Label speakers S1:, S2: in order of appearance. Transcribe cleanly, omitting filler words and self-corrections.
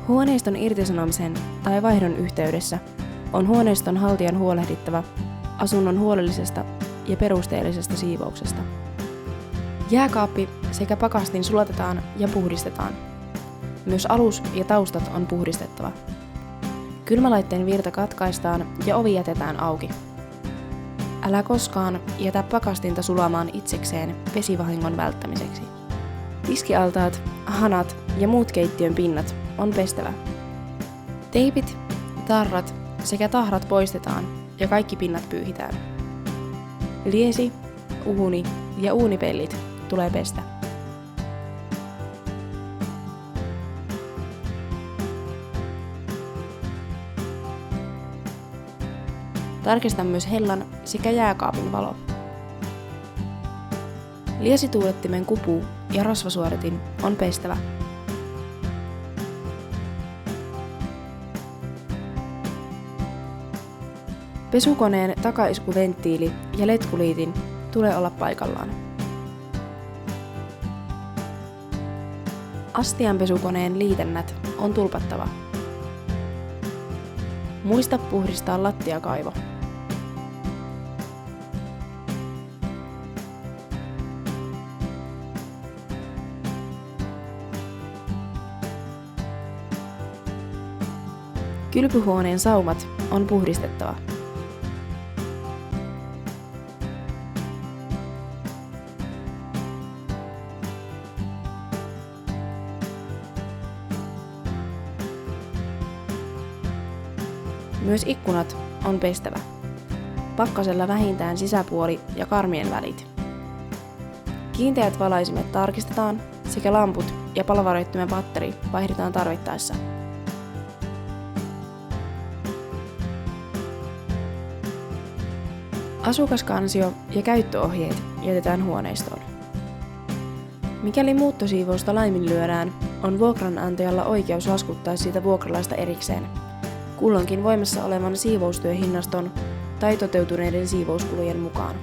S1: Huoneiston irtisanomisen tai vaihdon yhteydessä on huoneiston haltijan huolehdittava asunnon huolellisesta ja perusteellisesta siivouksesta. Jääkaappi sekä pakastin sulatetaan ja puhdistetaan. Myös alus ja taustat on puhdistettava. Kylmälaitteen virta katkaistaan ja ovi jätetään auki. Älä koskaan jätä pakastinta sulamaan itsekseen vesivahingon välttämiseksi. Tiskialtaat, hanat ja muut keittiön pinnat on pestävä. Teipit, tarrat sekä tahrat poistetaan ja kaikki pinnat pyyhitään. Liesi, uuni ja uunipellit tulee pestä. Tarkista myös hellan sekä jääkaapin valo. Liesituulettimen kupu ja rasvasuodatin on pestävä. Pesukoneen takaiskuventtiili ja letkuliitin tulee olla paikallaan. Astianpesukoneen liitännät on tulpattava. Muista puhdistaa lattiakaivo. Kylpyhuoneen saumat on puhdistettava. Myös ikkunat on pestävä. Pakkasella vähintään sisäpuoli ja karmien välit. Kiinteät valaisimet tarkistetaan sekä lamput ja palovaroittimen patteri vaihdetaan tarvittaessa. Asukaskansio ja käyttöohjeet jätetään huoneistoon. Mikäli muuttosiivousta laiminlyödään, on vuokranantajalla oikeus laskuttaa siitä vuokralaista erikseen, kulloinkin voimassa olevan siivoustyöhinnaston tai toteutuneiden siivouskulujen mukaan.